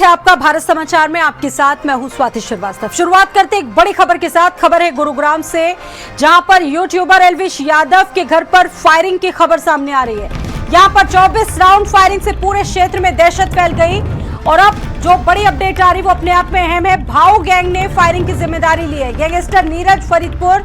स्वागत है आपका भारत समाचार में। आपके साथ मैं हूं स्वाति श्रीवास्तव। शुरुआत करते एक बड़ी खबर के साथ। खबर है गुरुग्राम से, जहां पर यूट्यूबर एल्विश यादव के घर पर फायरिंग की खबर सामने आ रही है। यहां पर 24 राउंड फायरिंग से पूरे क्षेत्र में दहशत फैल गई और अब जो बड़ी अपडेट आ रही वो अपने आप में अहम है। भाऊ गैंग ने फायरिंग की जिम्मेदारी ली है। गैंगस्टर नीरज फरीदपुर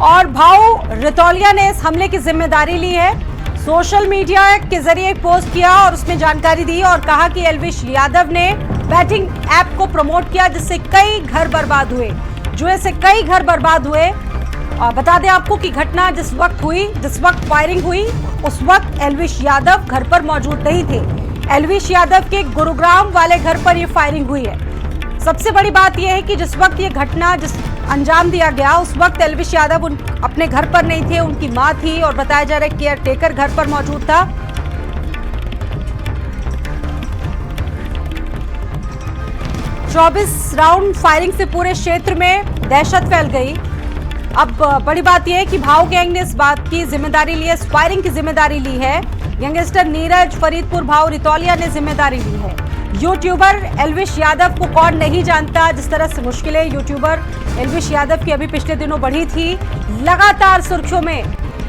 और भाऊ रितौलिया ने इस हमले की जिम्मेदारी ली है। सोशल मीडिया के जरिए एक पोस्ट किया और उसमें जानकारी दी और कहा कि एल्विश यादव ने बैटिंग ऐप को प्रमोट किया, जिससे कई घर बर्बाद हुए। जुए से कई घर बर्बाद हुए। और बता दें आपको कि घटना जिस वक्त फायरिंग हुई उस वक्त एल्विश यादव घर पर मौजूद नहीं थे। एल्विश यादव के गुरुग्राम वाले घर पर यह फायरिंग हुई है। सबसे बड़ी बात यह है कि जिस वक्त ये घटना अंजाम दिया गया उस वक्त एल्विश यादव अपने घर पर नहीं थे, उनकी मां थी और बताया जा रहा है केयर टेकर घर पर मौजूद था। चौबीस राउंड फायरिंग से पूरे क्षेत्र में दहशत फैल गई। अब बड़ी बात यह है कि भाऊ गैंग ने इस बात की जिम्मेदारी ली है, इस फायरिंग की जिम्मेदारी ली है। गैंगस्टर नीरज फरीदपुर भाऊ रितौलिया ने जिम्मेदारी ली है। यूट्यूबर एल्विश यादव को कौन नहीं जानता। जिस तरह से मुश्किलें यूट्यूबर एल्विश यादव की अभी पिछले दिनों बढ़ी थी, लगातार सुर्खियों में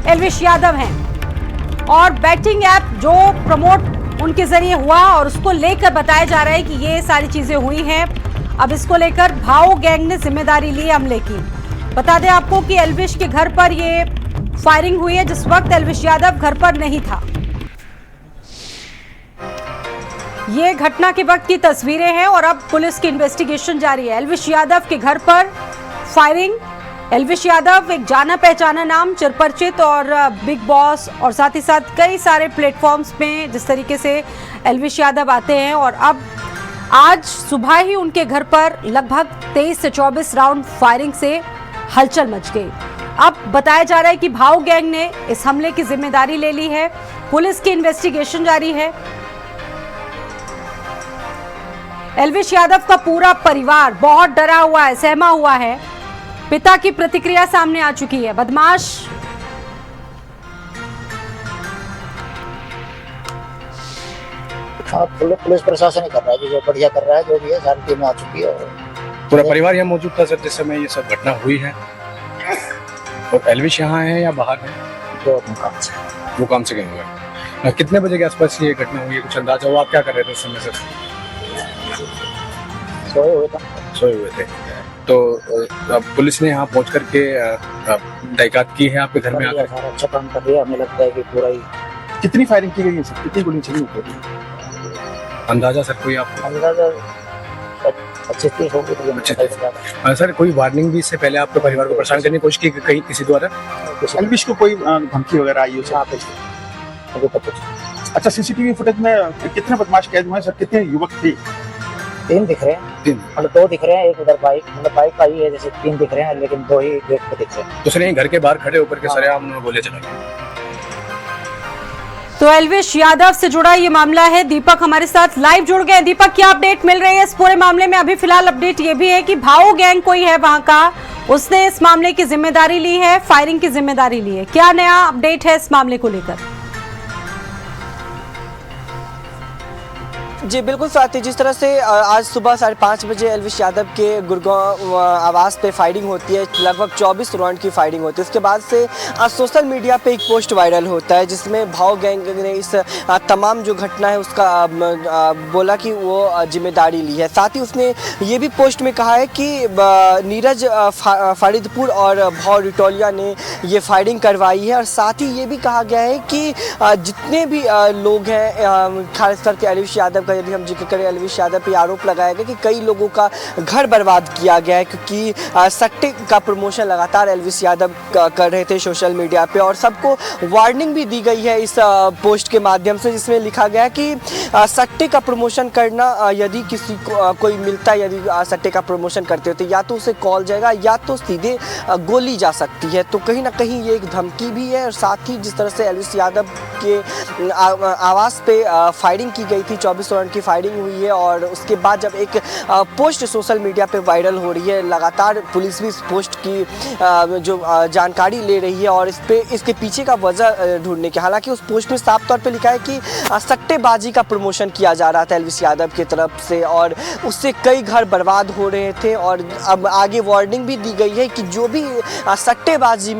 एल्विश यादव हैं और बैटिंग ऐप जो प्रमोट उनके जरिए हुआ और उसको लेकर बताया जा रहा है कि ये सारी चीजें हुई हैं। अब इसको लेकर भाऊ गैंग ने जिम्मेदारी ली हमले की। बता दें आपको कि एल्विश के घर पर ये फायरिंग हुई है जिस वक्त एल्विश यादव घर पर नहीं था। ये घटना के वक्त की तस्वीरें हैं और अब पुलिस की इन्वेस्टिगेशन जारी है। एल्विश यादव के घर पर फायरिंग। एल्विश यादव एक जाना पहचाना नाम, चिरपरिचित और बिग बॉस और साथ ही साथ कई सारे प्लेटफॉर्म्स में जिस तरीके से एल्विश यादव आते हैं। और अब आज सुबह ही उनके घर पर लगभग 23 से 24 राउंड फायरिंग से हलचल मच गई। अब बताया जा रहा है कि भाऊ गैंग ने इस हमले की जिम्मेदारी ले ली है। पुलिस की इन्वेस्टिगेशन जारी है। एल्विश यादव का पूरा परिवार बहुत डरा हुआ है, सहमा हुआ है। पिता की प्रतिक्रिया सामने आ चुकी है। बदमाश पुलिस प्रशासन ही कर रहा है, जो बढ़िया कर रहा है, जो भी है सारी टीमें आ चुकी है। पूरा परिवार यहाँ मौजूद था सर जिस समय ये सब घटना हुई है। और एल्विश यहाँ है या बाहर है? वो काम से गए हुए हैं। कितने बजे के आसपास ये घटना हुई है, कुछ अंदाजा हुआ? आप क्या कर रहे थे उस समय सर? सोए हुए थे। तो पुलिस ने यहाँ पहुँच करके तहकीकात की है आपके घर में आकर? सारा अच्छा काम कर दिया। हमें लगता है कि पूरा ही। कितनी फायरिंग की गई है सर? कितनी गोली चली? अंदाजा सर कोई आप? अंदाजा 25-30 होगी। सर कोई वार्निंग भी इससे पहले आपके परिवार को परेशान करने की कोशिश की कहीं किसी द्वारा? एल्विश को कोई धमकी वगैरह आई हो? अच्छा, सीसीटीवी फुटेज में कितने बदमाश कैद हुए हैं सर? कितने युवक थे? 3 दिख रहे हैं, मतलब 2 दिख रहे हैं, एक उधर बाइक, मतलब बाइक आई है, जैसे 3 दिख रहे हैं लेकिन 2 ही गेट पे दिख रहे हैं। तो सर यहीं घर के बाहर खड़े होकर के सरेआम उन्होंने गोले चलाई। तो एल्विश यादव से जुड़ा ये मामला है। दीपक हमारे साथ लाइव जुड़ गए। दीपक, क्या अपडेट मिल रही है इस पूरे मामले में? अभी फिलहाल अपडेट ये भी है कि भाऊ गैंग कोई है वहां का, उसने इस मामले की जिम्मेदारी ली है, फायरिंग की जिम्मेदारी ली है। क्या नया अपडेट है इस मामले को लेकर? जी बिल्कुल स्वाति, जिस तरह से आज सुबह 5:30 बजे एल्विश यादव के गुरुग्राम आवास पे फायरिंग होती है, लगभग 24 राउंड की फायरिंग होती है। उसके बाद से सोशल मीडिया पे एक पोस्ट वायरल होता है जिसमें भाऊ गैंग ने इस तमाम जो घटना है उसका बोला कि वो जिम्मेदारी ली है। साथ ही उसने ये भी पोस्ट में कहा है कि नीरज फरीदपुर और भाऊ रितौलिया ने ये फायरिंग करवाई है। और साथ ही ये भी कहा गया है कि जितने भी लोग हैं, खास करके एल्विश यादव, यदि हम जिक्र करें, एल्विश यादव पे आरोप लगाया गया कि कई लोगों का घर बर्बाद किया गया है, क्योंकि सट्टे का प्रमोशन लगातार एल्विश यादव कर रहे थे सोशल मीडिया पे। और सबको वार्निंग भी दी गई है इस पोस्ट के माध्यम से, जिसमें लिखा गया है कि सट्टे का प्रमोशन करना, यदि किसी को कोई मिलता है, यदि सट्टे का प्रमोशन करते हो तो या तो उसे कॉल जाएगा या तो सीधे गोली जा सकती है। तो कहीं ना कहीं ये एक धमकी भी है। और साथ ही जिस तरह से एल्विश यादव के आवास पे फायरिंग की गई थी 24 राउंड की फायरिंग हुई है और उसके बाद जब एक पोस्ट सोशल मीडिया पे वायरल हो रही है, लगातार पुलिस भी इस पोस्ट की जो जानकारी ले रही है और इसके पीछे का वजह ढूंढने की। हालांकि उस पोस्ट में साफ तौर पे लिखा है कि सट्टेबाजी का प्रमोशन किया जा रहा था एल्विश यादव की तरफ से और उससे कई घर बर्बाद हो रहे थे और अब आगे वार्निंग भी दी गई है कि जो भी सट्टेबाजी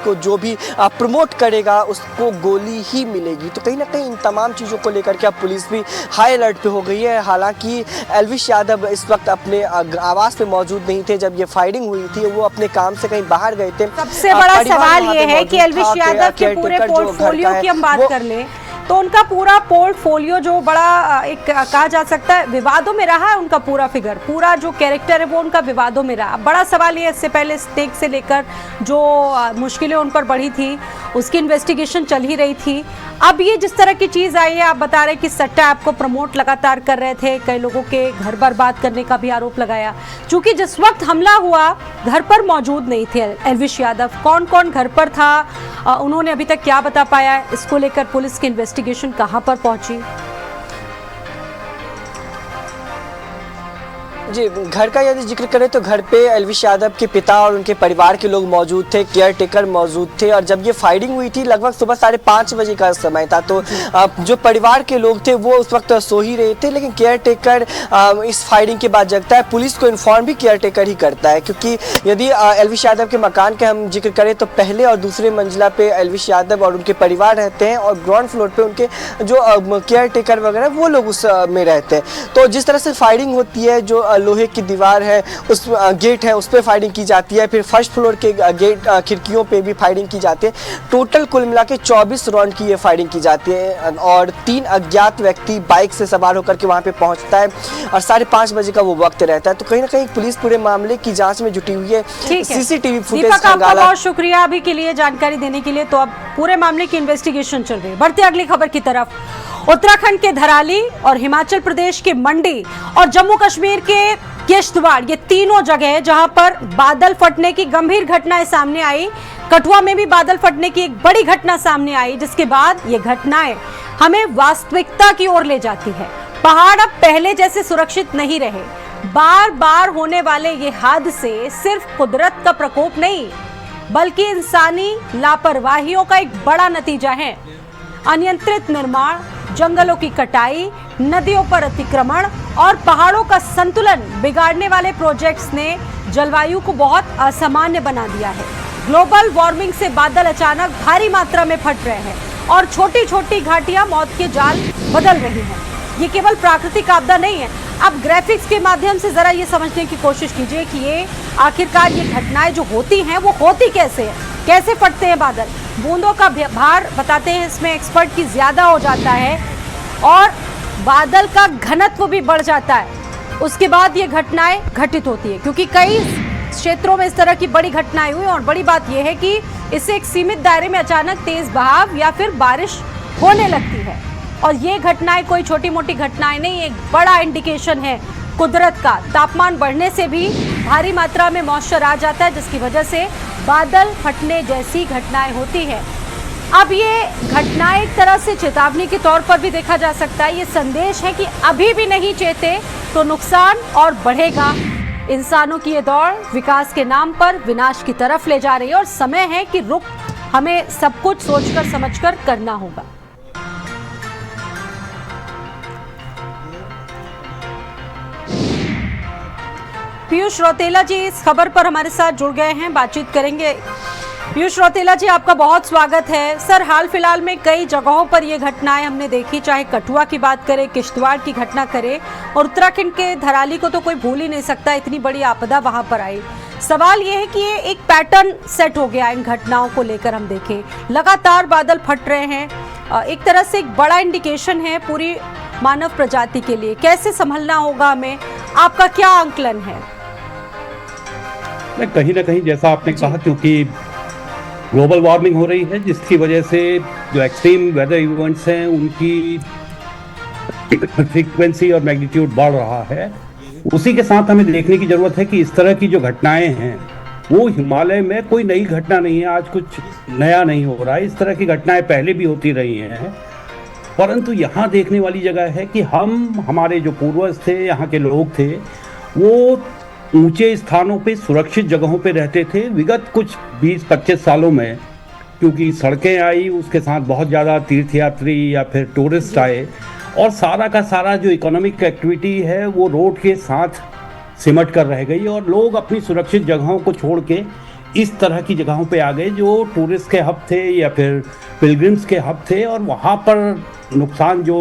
को जो भी प्रमोट करेगा उसको गोली ही मिलेगी। तो कहीं ना कहीं इन तमाम चीज़ों को लेकर के अब पुलिस भी हाई अलर्ट पे हो गई है। हालांकि एल्विश यादव इस वक्त अपने आवास पे मौजूद नहीं थे जब ये फायरिंग हुई थी, वो अपने काम से कहीं बाहर गए थे। सबसे बड़ा सवाल ये है कि एल्विश यादव के पूरे पोर्टफोलियो की हम बात कर लें तो उनका पूरा पोर्टफोलियो जो बड़ा एक कहा जा सकता है विवादों में रहा है, उनका पूरा फिगर, पूरा जो कैरेक्टर है वो उनका विवादों में रहा। बड़ा सवाल ये, इससे पहले स्टेक से लेकर जो मुश्किलें उन पर बढ़ी थी उसकी इन्वेस्टिगेशन चल ही रही थी। अब ये जिस तरह की चीज़ आई है, आप बता रहे कि सट्टा ऐप को प्रमोट लगातार कर रहे थे, कई लोगों के घर बर्बाद करने का भी आरोप लगाया। चूंकि जिस वक्त हमला हुआ घर पर मौजूद नहीं थे एल्विश यादव, कौन कौन घर पर था, उन्होंने अभी तक क्या बता पाया है, इसको लेकर पुलिस की इन्वेस्टिगेशन कहां पर पहुंची? जी, घर का यदि जिक्र करें तो घर पे एल्विश यादव के पिता और उनके परिवार के लोग मौजूद थे, केयर टेकर मौजूद थे और जब ये फायरिंग हुई थी लगभग सुबह 5:30 बजे का समय था। तो जो परिवार के लोग थे वो उस वक्त सो ही रहे थे, लेकिन केयर टेकर इस फायरिंग के बाद जगता है। पुलिस को इन्फॉर्म भी केयर टेकर ही करता है, क्योंकि यदि एल्विश यादव के मकान के हम जिक्र करें तो पहले और दूसरे मंजिला पे एल्विश यादव और उनके परिवार रहते हैं और ग्राउंड फ्लोर पे उनके जो केयर टेकर वगैरह वो लोग उस में रहते हैं। तो जिस तरह से फायरिंग होती है, जो लोहे की दीवार है, उस गेट है, उस पर फायरिंग की जाती है, फिर फर्स्ट फ्लोर के गेट खिड़कियों पे भी फायरिंग की जाती है। टोटल कुल मिला के 24 राउंड की ये फायरिंग की जाती है और 3 अज्ञात व्यक्ति बाइक से सवार होकर के वहां पे पहुंचता है और 5:30 बजे का वो वक्त रहता है। तो कहीं ना कहीं पुलिस पूरे मामले की जांच में जुटी हुई है। सीसीटीवी फुटेज आपका बहुत शुक्रिया अभी के लिए, जानकारी देने के लिए। तो अब पूरे मामले की इन्वेस्टिगेशन चल रही है। बढ़ते अगली खबर की तरफ। उत्तराखंड के धराली और हिमाचल प्रदेश के मंडी और जम्मू कश्मीर के किश्तवाड़, ये तीनों जगह जहां पर बादल फटने की गंभीर घटनाएं सामने आई। कठुआ में भी बादल फटने की एक बड़ी घटना सामने आई, जिसके बाद ये घटनाएं हमें वास्तविकता की ओर ले जाती है। पहाड़ अब पहले जैसे सुरक्षित नहीं रहे। बार बार होने वाले ये हादसे सिर्फ कुदरत का प्रकोप नहीं, बल्कि इंसानी लापरवाहियों का एक बड़ा नतीजा है। अनियंत्रित निर्माण, जंगलों की कटाई, नदियों पर अतिक्रमण और पहाड़ों का संतुलन बिगाड़ने वाले प्रोजेक्ट्स ने जलवायु को बहुत असामान्य बना दिया है। ग्लोबल वार्मिंग से बादल अचानक भारी मात्रा में फट रहे हैं और छोटी छोटी घाटियां मौत के जाल बदल रही हैं। ये केवल प्राकृतिक आपदा नहीं है। अब ग्राफिक्स के माध्यम से जरा ये समझने की कोशिश कीजिए कि ये आखिरकार ये घटनाएं जो होती हैं वो होती कैसे है, कैसे फटते हैं बादल। बूंदों का भार बताते हैं इसमें एक्सपर्ट की ज्यादा हो जाता है और बादल का घनत्व भी बढ़ जाता है। उसके बाद ये घटनाएं घटित होती है, क्योंकि कई क्षेत्रों में इस तरह की बड़ी घटनाएं हुई और बड़ी बात यह है कि इससे एक सीमित दायरे में अचानक तेज बहाव या फिर बारिश होने लगती है। और ये घटनाएं कोई छोटी मोटी घटनाएं नहीं, एक बड़ा इंडिकेशन है कुदरत का। तापमान बढ़ने से भी भारी मात्रा में मॉइस्चर आ जाता है, जिसकी वजह से बादल फटने जैसी घटनाएं होती है। अब ये घटनाएं एक तरह से चेतावनी के तौर पर भी देखा जा सकता है। ये संदेश है कि अभी भी नहीं चेते तो नुकसान और बढ़ेगा। इंसानों की ये दौड़ विकास के नाम पर विनाश की तरफ ले जा रही है और समय है कि रुक हमें सब कुछ सोचकर समझकर करना होगा। पीयूष रौतेला जी इस खबर पर हमारे साथ जुड़ गए हैं, बातचीत करेंगे। पीयूष रौतेला जी, आपका बहुत स्वागत है। सर, हाल फिलहाल में कई जगहों पर ये घटनाएं हमने देखी, चाहे कठुआ की बात करें, किश्तवाड़ की घटना करें और उत्तराखंड के धराली को तो कोई भूल ही नहीं सकता, इतनी बड़ी आपदा वहां पर आई। सवाल ये है कि ये एक पैटर्न सेट हो गया इन घटनाओं को लेकर। हम देखें लगातार बादल फट रहे हैं, एक तरह से एक बड़ा इंडिकेशन है पूरी मानव प्रजाति के लिए। कैसे संभलना होगा हमें, आपका क्या आंकलन है? कहीं ना कहीं जैसा आपने कहा, क्योंकि ग्लोबल वार्मिंग हो रही है, जिसकी वजह से जो एक्सट्रीम वेदर इवेंट्स हैं उनकी फ्रीक्वेंसी और मैग्नीट्यूड बढ़ रहा है। उसी के साथ हमें देखने की जरूरत है कि इस तरह की जो घटनाएं हैं वो हिमालय में कोई नई घटना नहीं है, आज कुछ नया नहीं हो रहा है। इस तरह की घटनाएं पहले भी होती रही हैं परंतु यहाँ देखने वाली जगह है कि हमारे जो पूर्वज थे, यहाँ के लोग थे, वो ऊंचे स्थानों पे सुरक्षित जगहों पे रहते थे। विगत कुछ 20-25 सालों में क्योंकि सड़कें आई, उसके साथ बहुत ज़्यादा तीर्थयात्री या फिर टूरिस्ट आए और सारा का सारा जो इकोनॉमिक एक्टिविटी है वो रोड के साथ सिमट कर रह गई और लोग अपनी सुरक्षित जगहों को छोड़ के इस तरह की जगहों पे आ गए जो टूरिस्ट के हब थे या फिर पिलग्रिम्स के हब थे, और वहाँ पर नुकसान जो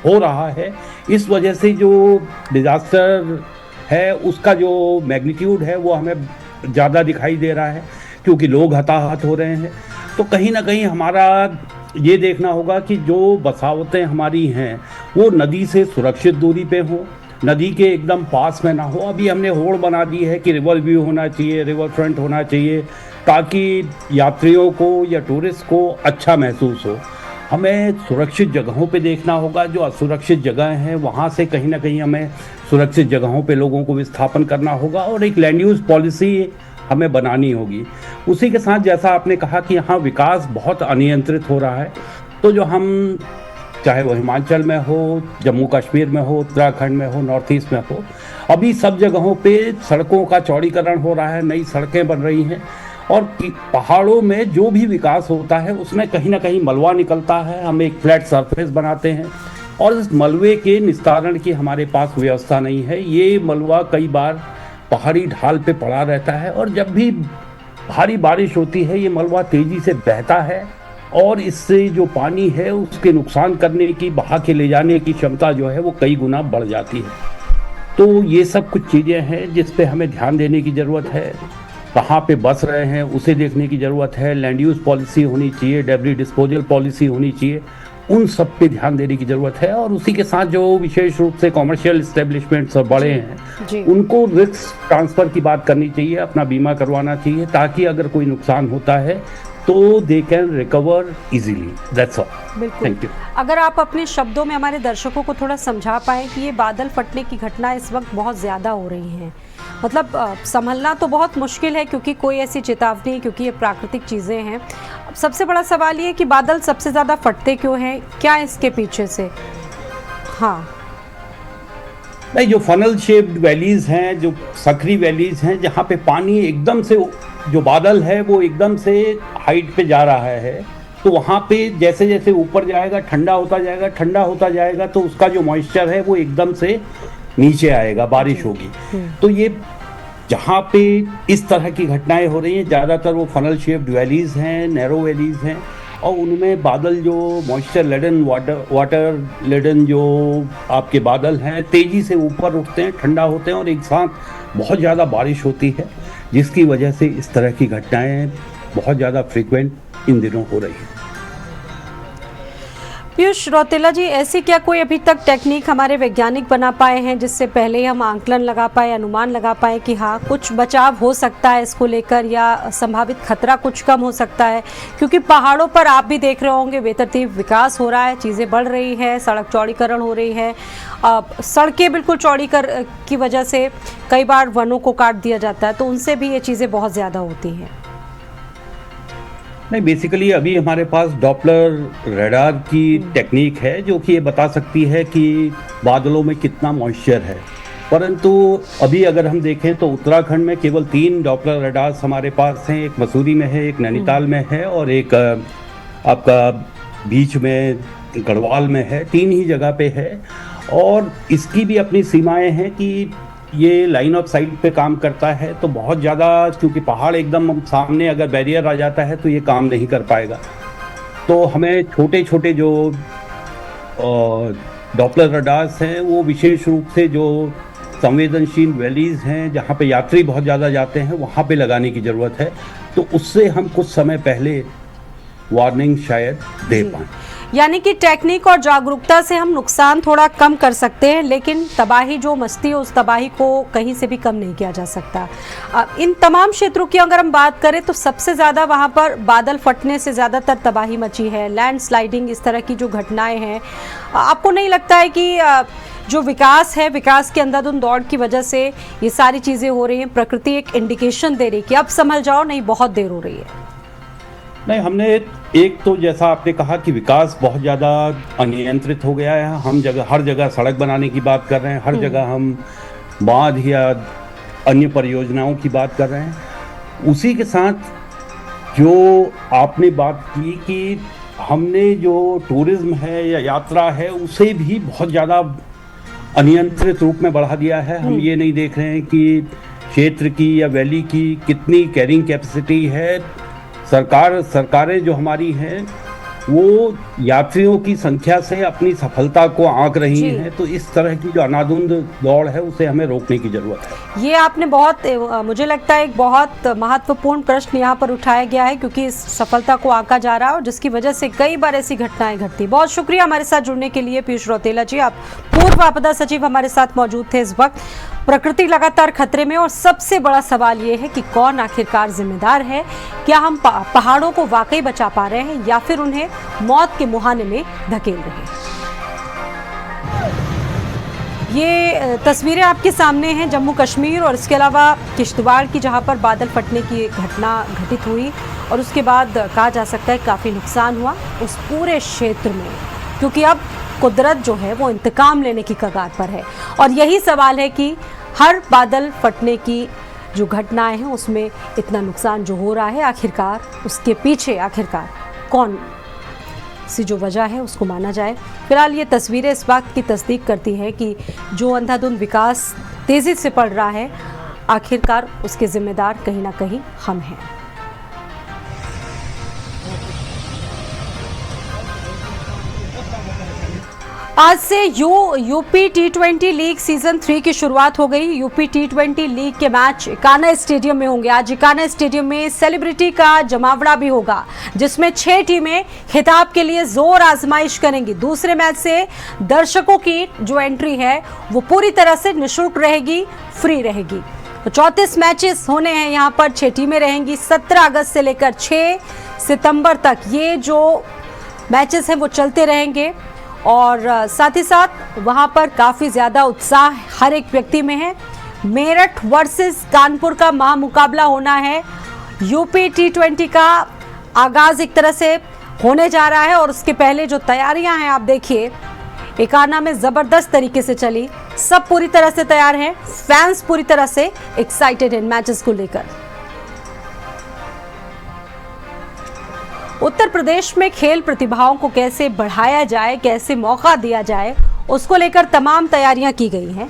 हो रहा है इस वजह से जो डिज़ास्टर है उसका जो मैग्नीट्यूड है वो हमें ज़्यादा दिखाई दे रहा है क्योंकि लोग हताहत हो रहे हैं। तो कहीं ना कहीं हमारा ये देखना होगा कि जो बसावटें हमारी हैं वो नदी से सुरक्षित दूरी पे हों, नदी के एकदम पास में ना हो। अभी हमने होड़ बना दी है कि रिवर व्यू होना चाहिए, रिवर फ्रंट होना चाहिए ताकि यात्रियों को या टूरिस्ट को अच्छा महसूस हो। हमें सुरक्षित जगहों पे देखना होगा, जो असुरक्षित जगह हैं वहाँ से कहीं ना कहीं हमें सुरक्षित जगहों पे लोगों को विस्थापन करना होगा और एक लैंड यूज़ पॉलिसी हमें बनानी होगी। उसी के साथ जैसा आपने कहा कि यहाँ विकास बहुत अनियंत्रित हो रहा है, तो जो हम चाहे वो हिमाचल में हो, जम्मू कश्मीर में हो, उत्तराखंड में हो, नॉर्थ ईस्ट में हो, अभी सब जगहों पे सड़कों का चौड़ीकरण हो रहा है, नई सड़कें बन रही हैं और पहाड़ों में जो भी विकास होता है उसमें कहीं ना कहीं मलबा निकलता है। हम एक फ्लैट सरफेस बनाते हैं और इस मलबे के निस्तारण की हमारे पास व्यवस्था नहीं है। ये मलबा कई बार पहाड़ी ढाल पे पड़ा रहता है और जब भी भारी बारिश होती है ये मलबा तेज़ी से बहता है और इससे जो पानी है उसके नुकसान करने की, बहा के ले जाने की क्षमता जो है वो कई गुना बढ़ जाती है। तो ये सब कुछ चीज़ें हैं जिस पे हमें ध्यान देने की ज़रूरत है। कहाँ पे बस रहे हैं उसे देखने की ज़रूरत है, लैंड यूज़ पॉलिसी होनी चाहिए, डेब्री डिस्पोजल पॉलिसी होनी चाहिए, उन सब पे ध्यान देने की ज़रूरत है। और उसी के साथ जो विशेष रूप से कॉमर्शियल इस्टेब्लिशमेंट्स और बड़े हैं उनको रिस्क ट्रांसफ़र की बात करनी चाहिए, अपना बीमा करवाना चाहिए ताकि अगर कोई नुकसान होता है तो they can recover easily. That's all. बिल्कुल। Thank you. अगर आप अपने शब्दों में हमारे दर्शकों को थोड़ा समझा पाएँ कि ये बादल फटने की घटना इस वक्त बहुत ज़्यादा हो रही हैं, मतलब संभलना तो बहुत मुश्किल है क्योंकि कोई ऐसी चेतावनी है, क्योंकि ये प्राकृतिक चीज़ें हैं। अब सबसे बड़ा सवाल ये है कि बादल सबसे ज़्यादा फटते क्यों हैं, क्या इसके पीछे से? हाँ नहीं, जो फनल शेप्ड वैलीज़ हैं, जो सकरी वैलीज़ हैं, जहाँ पे पानी एकदम से, जो बादल है वो एकदम से हाइट पे जा रहा है, तो वहाँ पे जैसे जैसे ऊपर जाएगा ठंडा होता जाएगा, ठंडा होता जाएगा तो उसका जो मॉइस्चर है वो एकदम से नीचे आएगा, बारिश होगी। तो ये जहाँ पे इस तरह की घटनाएं हो रही हैं ज़्यादातर वो फनल शेप्ड वैलीज़ हैं, नैरो वैलीज़ हैं और उनमें बादल जो मॉइस्चर लेडन, वाटर लेडन जो आपके बादल हैं तेज़ी से ऊपर उठते हैं, ठंडा होते हैं और एक साथ बहुत ज़्यादा बारिश होती है, जिसकी वजह से इस तरह की घटनाएं बहुत ज़्यादा फ्रीक्वेंट इन दिनों हो रही हैं। पीयूष रौतेला जी, ऐसी क्या कोई अभी तक टेक्निक हमारे वैज्ञानिक बना पाए हैं जिससे पहले हम आंकलन लगा पाए, अनुमान लगा पाए कि हाँ कुछ बचाव हो सकता है इसको लेकर या संभावित खतरा कुछ कम हो सकता है? क्योंकि पहाड़ों पर आप भी देख रहे होंगे बेतरतीब विकास हो रहा है, चीज़ें बढ़ रही है, सड़क चौड़ीकरण हो रही है, सड़कें बिल्कुल चौड़ी की वजह से कई बार वनों को काट दिया जाता है, तो उनसे भी ये चीज़ें बहुत ज़्यादा होती हैं। नहीं, बेसिकली अभी हमारे पास डॉपलर रडार की टेक्निक है जो कि ये बता सकती है कि बादलों में कितना मॉइस्चर है, परंतु अभी अगर हम देखें तो उत्तराखंड में केवल 3 डॉपलर रडार्स हमारे पास हैं। एक मसूरी में है, एक नैनीताल में है और एक आपका बीच में गढ़वाल में है। 3 ही जगह पे है और इसकी भी अपनी सीमाएं हैं कि ये लाइन ऑफ साइट पे काम करता है, तो बहुत ज़्यादा क्योंकि पहाड़ एकदम सामने अगर बैरियर आ जाता है तो ये काम नहीं कर पाएगा। तो हमें छोटे छोटे जो डॉपलर रडार्स हैं वो विशेष रूप से जो संवेदनशील वैलीज़ हैं जहाँ पे यात्री बहुत ज़्यादा जाते हैं वहाँ पे लगाने की ज़रूरत है, तो उससे हम कुछ समय पहले वार्निंग शायद दे पाएँ। यानी कि टेक्निक और जागरूकता से हम नुकसान थोड़ा कम कर सकते हैं, लेकिन तबाही जो मचती है उस तबाही को कहीं से भी कम नहीं किया जा सकता। इन तमाम क्षेत्रों की अगर हम बात करें तो सबसे ज़्यादा वहाँ पर बादल फटने से ज़्यादातर तबाही मची है, लैंडस्लाइडिंग, इस तरह की जो घटनाएं हैं। आपको नहीं लगता है कि जो विकास है, विकास के अंधाधुंध दौड़ की वजह से ये सारी चीज़ें हो रही हैं, प्रकृति एक इंडिकेशन दे रही है कि अब संभल जाओ, नहीं बहुत देर हो रही है? नहीं, हमने एक तो जैसा आपने कहा कि विकास बहुत ज़्यादा अनियंत्रित हो गया है। हम हर जगह सड़क बनाने की बात कर रहे हैं, हर जगह हम बांध या अन्य परियोजनाओं की बात कर रहे हैं। उसी के साथ जो आपने बात की कि हमने जो टूरिज्म है या यात्रा है उसे भी बहुत ज़्यादा अनियंत्रित रूप में बढ़ा दिया है। हम ये नहीं देख रहे हैं कि क्षेत्र की या वैली की कितनी कैरिंग कैपेसिटी है। सरकारें जो हमारी हैं वो यात्रियों की संख्या से अपनी सफलता को आंक रही हैं। तो इस तरह की जो अनाधुंध दौड़ है उसे हमें रोकने की जरूरत है। ये आपने बहुत, मुझे लगता है एक बहुत महत्वपूर्ण प्रश्न यहाँ पर उठाया गया है, क्योंकि इस सफलता को आंका जा रहा है और जिसकी वजह से कई बार ऐसी घटनाएं घटती। बहुत शुक्रिया हमारे साथ जुड़ने के लिए पीयूष रौतेला जी। आप पूर्व आपदा सचिव हमारे साथ मौजूद थे। इस वक्त प्रकृति लगातार खतरे में और सबसे बड़ा सवाल ये है कि कौन आखिरकार जिम्मेदार है। क्या हम पहाड़ों को वाकई बचा पा रहे हैं या फिर उन्हें मौत के मुहाने में धकेल रहे हैं। ये तस्वीरें आपके सामने हैं जम्मू कश्मीर और इसके अलावा किश्तवाड़ की, जहां पर बादल फटने की घटना घटित हुई और उसके बाद कहा जा सकता है काफ़ी नुकसान हुआ उस पूरे क्षेत्र में, क्योंकि अब कुदरत जो है वो इंतकाम लेने की कगार पर है। और यही सवाल है कि हर बादल फटने की जो घटनाएं हैं उसमें इतना नुकसान जो हो रहा है, आखिरकार उसके पीछे आखिरकार कौन सी जो वजह है उसको माना जाए। फिलहाल ये तस्वीरें इस बात की तस्दीक करती है कि जो अंधाधुंध विकास तेज़ी से बढ़ रहा है, आखिरकार उसके जिम्मेदार कहीं ना कहीं हम हैं। आज से यूपी T20 लीग सीजन 3 की शुरुआत हो गई। यूपी T20 लीग के मैच इकाना स्टेडियम में होंगे। आज इकाना स्टेडियम में सेलिब्रिटी का जमावड़ा भी होगा, जिसमें 6 टीमें खिताब के लिए जोर आजमाइश करेंगी। दूसरे मैच से दर्शकों की जो एंट्री है वो पूरी तरह से निःशुल्क रहेगी, फ्री रहेगी। तो 34 मैचेस होने हैं यहाँ पर, 6 टीमें रहेंगी। 17 अगस्त से लेकर 6 सितंबर तक ये जो मैचेस हैं वो चलते रहेंगे और साथ ही साथ वहां पर काफ़ी ज़्यादा उत्साह हर एक व्यक्ति में है। मेरठ वर्सेस कानपुर का महामुकाबला होना है। यूपी T20 का आगाज़ एक तरह से होने जा रहा है और उसके पहले जो तैयारियां हैं आप देखिए, इकाना में ज़बरदस्त तरीके से चली, सब पूरी तरह से तैयार हैं, फैंस पूरी तरह से एक्साइटेड हैं मैचेस को लेकर। उत्तर प्रदेश में खेल प्रतिभाओं को कैसे बढ़ाया जाए, कैसे मौका दिया जाए, उसको लेकर तमाम तैयारियां की गई हैं।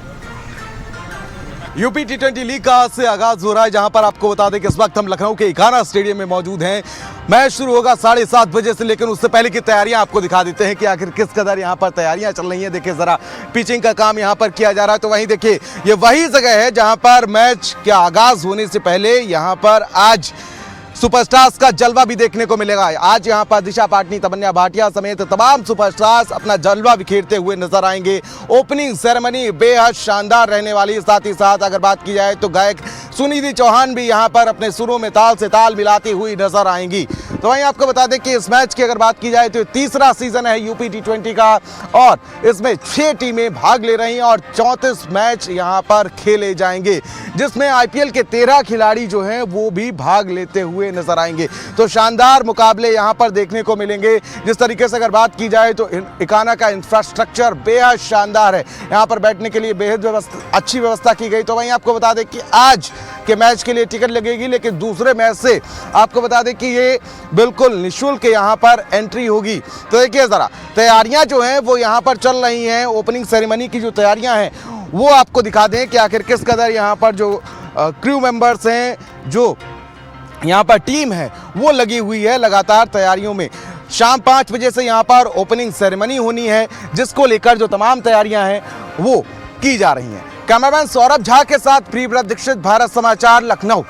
यूपी T20 लीग का आज से आगाज हो रहा है, जहां पर आपको बता दें कि इस वक्त हम लखनऊ के इकाना स्टेडियम में मौजूद हैं। मैच शुरू होगा 7:30 बजे से, लेकिन उससे पहले की तैयारियां आपको दिखा देते हैं कि आखिर किस कदर यहां पर तैयारियां चल रही हैं। देखिए जरा, पिचिंग का काम यहां पर किया जा रहा है। तो वहीं देखिए, ये वही जगह है जहां पर मैच के आगाज होने से पहले यहां पर आज सुपरस्टार्स का जलवा भी देखने को मिलेगा। आज यहां पर दिशा पाटनी, तमन्ना भाटिया समेत तमाम सुपरस्टार्स अपना जलवा बिखेरते हुए नजर आएंगे। ओपनिंग सेरेमनी बेहद शानदार रहने वाली। साथ ही साथ अगर बात की जाए तो गायक सुनिधि चौहान भी यहां पर अपने सुरों में ताल से ताल मिलाती हुई नजर आएंगी। तो वहीं आपको बता दें कि इस मैच की अगर बात की जाए तो तीसरा सीजन है यूपी T20 का और इसमें 6 टीमें भाग ले रही हैं और 34 मैच यहां पर खेले जाएंगे, जिसमें IPL के 13 खिलाड़ी जो हैं वो भी भाग लेते हुए नजर आएंगे। तो शानदार मुकाबले यहां पर देखने को मिलेंगे। जिस तरीके से अगर बात की जाए तो इकाना का इंफ्रास्ट्रक्चर बेहद शानदार है, यहां पर बैठने के लिए बेहद अच्छी व्यवस्था की गई। तो वहीं आपको बता दें कि आज के मैच के लिए टिकट लगेगी, लेकिन दूसरे मैच से आपको बता दें कि ये बिल्कुल निःशुल्क यहाँ पर एंट्री होगी। तो देखिए जरा, तैयारियां जो हैं वो यहाँ पर चल रही हैं। ओपनिंग सेरेमनी की जो तैयारियां हैं वो आपको दिखा दें कि आखिर किस कदर यहाँ पर जो क्रू मेंबर्स हैं, जो यहाँ पर टीम है वो लगी हुई है लगातार तैयारियों में। शाम 5 बजे से यहाँ पर ओपनिंग सेरेमनी होनी है, जिसको लेकर जो तमाम तैयारियां हैं वो की जा रही हैं। कैमरामैन सौरभ झा के साथ प्रियव्रत दीक्षित, भारत समाचार, लखनऊ।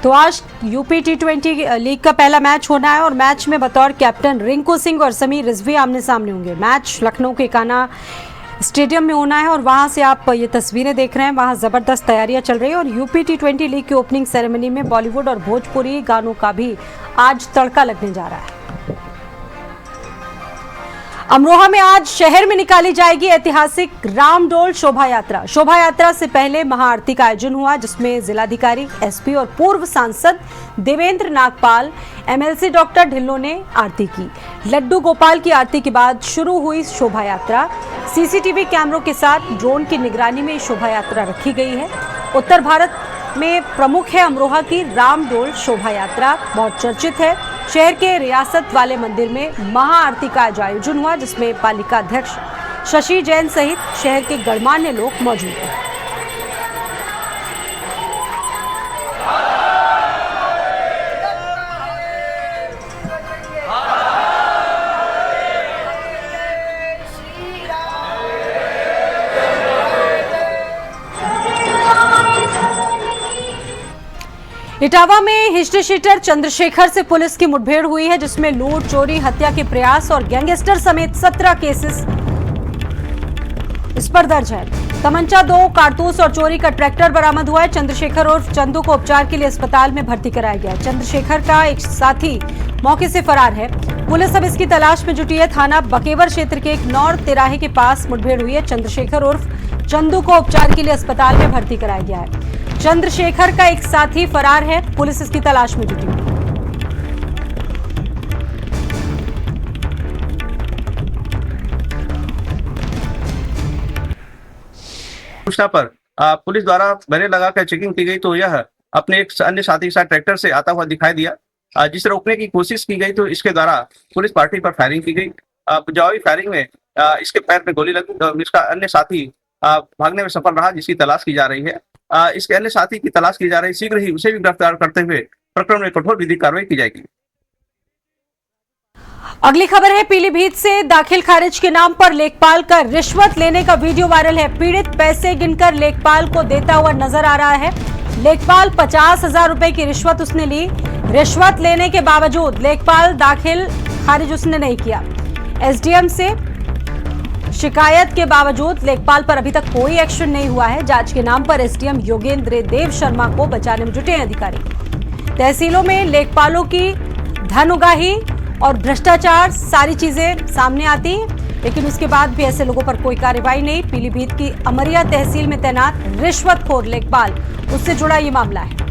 तो आज यूपी T20 लीग का पहला मैच होना है और मैच में बतौर कैप्टन रिंकू सिंह और समीर रिजवी आमने सामने होंगे। मैच लखनऊ के इकाना स्टेडियम में होना है और वहां से आप ये तस्वीरें देख रहे हैं, वहां ज़बरदस्त तैयारियां चल रही है। और यूपी T20 लीग की ओपनिंग सेरेमनी में बॉलीवुड और भोजपुरी गानों का भी आज तड़का लगने जा रहा है। अमरोहा में आज शहर में निकाली जाएगी ऐतिहासिक रामडोल शोभा यात्रा। शोभा यात्रा से पहले महाआरती का आयोजन हुआ, जिसमें जिलाधिकारी, एसपी और पूर्व सांसद देवेंद्र नागपाल, एमएलसी डॉक्टर ढिल्लों ने आरती की। लड्डू गोपाल की आरती के बाद शुरू हुई शोभा यात्रा। सीसीटीवी कैमरों के साथ ड्रोन की निगरानी में शोभा यात्रा रखी गई है। उत्तर भारत में प्रमुख है अमरोहा की रामडोल शोभा यात्रा, बहुत चर्चित है। शहर के रियासत वाले मंदिर में महाआरती का आयोजन हुआ, जिसमें पालिका अध्यक्ष शशि जैन सहित शहर के गणमान्य लोग मौजूद हैं। इटावा में हिस्ट्री शीटर चंद्रशेखर से पुलिस की मुठभेड़ हुई है, जिसमें लूट, चोरी, हत्या के प्रयास और गैंगस्टर समेत 17 केसेस इस पर दर्ज है। तमंचा, 2 कारतूस और चोरी का ट्रैक्टर बरामद हुआ है। चंद्रशेखर और चंदू को उपचार के लिए अस्पताल में भर्ती कराया गया है। चंद्रशेखर का एक साथी मौके से फरार है। पुलिस अब इसकी तलाश में जुटी है। थाना बकेवर क्षेत्र के एक नौर तिराहे के पास मुठभेड़ हुई है। चंद्रशेखर उर्फ चंदू को उपचार के लिए अस्पताल में भर्ती कराया गया है। चंद्रशेखर का एक साथी फरार है। पुलिस इसकी तलाश में जुटी है। सूचना पर पुलिस द्वारा बैरियर लगाकर चेकिंग की गई तो यह अपने एक अन्य साथी के साथ ट्रैक्टर से आता हुआ दिखाई दिया। जिसे रोकने की कोशिश की गई तो इसके द्वारा पुलिस पार्टी पर फायरिंग की गई। जवाबी फायरिंग में इसके पैर में गोली लगी। इसका अन्य साथी भागने में सफल रहा, जिसकी तलाश की जा रही है। इसके अन्य साथी की तलाश की जा रही है। शीघ्र ही उसे भी गिरफ्तार करते हुए प्रकरण में कठोर विधिक कार्रवाई की जाएगी। अगली खबर है पीलीभीत से। दाखिल खारिज के नाम पर लेखपाल का रिश्वत लेने का वीडियो वायरल है। पीड़ित पैसे गिनकर लेखपाल को देता हुआ नजर आ रहा है। लेखपाल 50,000 रुपए की रिश्वत उसने ली। रिश्वत लेने के बावजूद लेखपाल दाखिल खारिज उसने नहीं किया। एसडीएम से शिकायत के बावजूद लेखपाल पर अभी तक कोई एक्शन नहीं हुआ है। जांच के नाम पर एसडीएम योगेंद्र देव शर्मा को बचाने में जुटे हैं अधिकारी। तहसीलों में लेखपालों की धन उगाही और भ्रष्टाचार सारी चीजें सामने आती हैं, लेकिन उसके बाद भी ऐसे लोगों पर कोई कार्रवाई नहीं। पीलीभीत की अमरिया तहसील में तैनात रिश्वतखोर लेखपाल, उससे जुड़ा ये मामला है।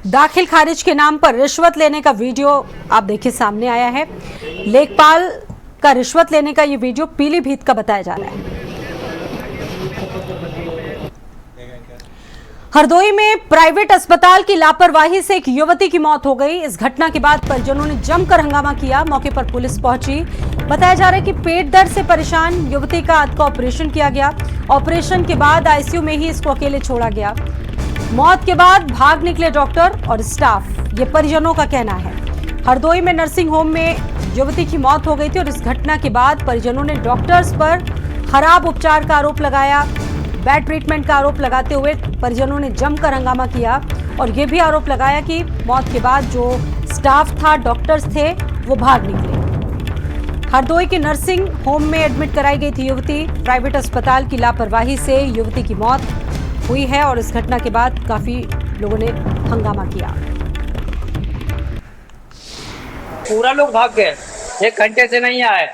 दाखिल खारिज के नाम पर रिश्वत लेने का वीडियो आप देखिए सामने आया है। लेखपाल का रिश्वत लेने का ये वीडियो पीलीभीत का बताया जा रहा है। हरदोई में प्राइवेट अस्पताल की लापरवाही से एक युवती की मौत हो गई। इस घटना के बाद परिजनों ने जमकर हंगामा किया। मौके पर पुलिस पहुंची। बताया जा रहा है कि पेट दर्द से परेशान युवती का आंत का ऑपरेशन किया गया। ऑपरेशन के बाद आईसीयू में ही इसको अकेले छोड़ा गया। मौत के बाद भाग निकले डॉक्टर और स्टाफ, ये परिजनों का कहना है। हरदोई में नर्सिंग होम में युवती की मौत हो गई थी और इस घटना के बाद परिजनों ने डॉक्टर्स पर खराब उपचार का आरोप लगाया। बैड ट्रीटमेंट का आरोप लगाते हुए परिजनों ने जमकर हंगामा किया और ये भी आरोप लगाया कि मौत के बाद जो स्टाफ था, डॉक्टर्स थे, वो भाग निकले। हरदोई के नर्सिंग होम में एडमिट कराई गई थी युवती। प्राइवेट अस्पताल की लापरवाही से युवती की मौत हुई है और इस घटना के बाद काफी लोगों ने हंगामा किया। पूरा लोग भाग गए, 1 घंटे से नहीं आए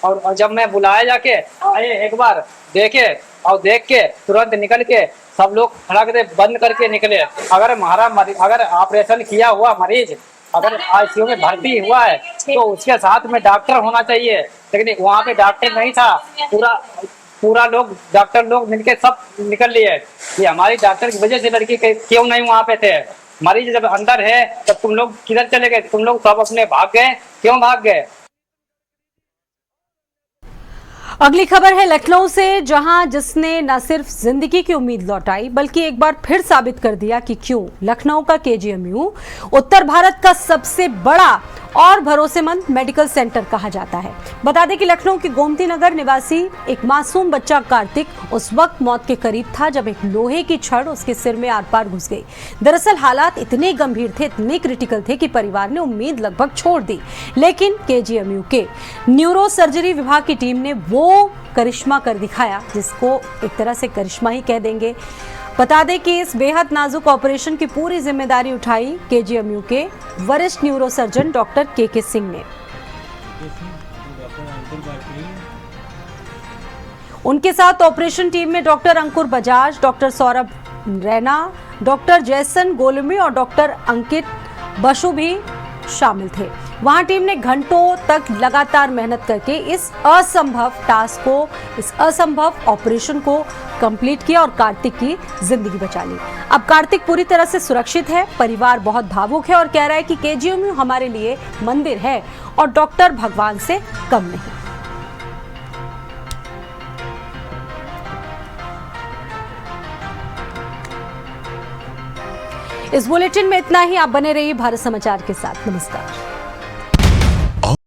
और जब मैं बुलाया जाके आए एक बार देखे और देख के तुरंत निकल के सब लोग खड़ा करके बंद करके निकले। अगर ऑपरेशन किया हुआ मरीज अगर आईसीयू में भर्ती हुआ है तो उसके साथ में डॉक्टर होना चाहिए, लेकिन वहाँ पे डॉक्टर नहीं था। पूरा लोग डॉक्टर लोग मिलके सब निकल लिए। ये हमारी डॉक्टर की वजह से लड़की क्यों नहीं वहाँ पे थे। मरीज जब अंदर है तब तुम लोग किधर चले गए? तुम लोग सब अपने भाग गए, क्यों भाग गए? अगली खबर है लखनऊ से, जहां जिसने न सिर्फ जिंदगी की उम्मीद लौटाई बल्कि एक बार फिर साबित कर दिया कि क्यों लखनऊ का केजीएमयू उत्तर भारत का सबसे बड़ा और भरोसेमंद मेडिकल सेंटर कहा जाता है। बता दें कि लखनऊ के गोमती नगर निवासी एक मासूम बच्चा कार्तिक उस वक्त मौत के करीब था जब एक लोहे की छड़ उसके सिर में आर पार घुस गई। दरअसल हालात इतने गंभीर थे, इतने क्रिटिकल थे कि परिवार ने उम्मीद लगभग छोड़ दी, लेकिन केजीएमयू के न्यूरो सर्जरी विभाग की टीम ने वो करिश्मा कर दिखाया जिसको एक तरह से करिश्मा ही कह देंगे। बता दें कि इस बेहद नाजुक ऑपरेशन की पूरी जिम्मेदारी उठाई केजीएमयू के वरिष्ठ न्यूरोसर्जन डॉक्टर के सिंह ने। उनके साथ ऑपरेशन टीम में डॉक्टर अंकुर बजाज, डॉक्टर सौरभ रैना, डॉक्टर जैसन गोलमी और डॉक्टर अंकित बसु भी शामिल थे। वहां टीम ने घंटों तक लगातार मेहनत करके इस असंभव ऑपरेशन को कंप्लीट किया और कार्तिक की जिंदगी बचा ली। अब कार्तिक पूरी तरह से सुरक्षित है। परिवार बहुत भावुक है और कह रहा है कि केजीएमयू हमारे लिए मंदिर है और डॉक्टर भगवान से कम नहीं। इस बुलेटिन में इतना ही। आप बने रहिए भारत समाचार के साथ। नमस्कार।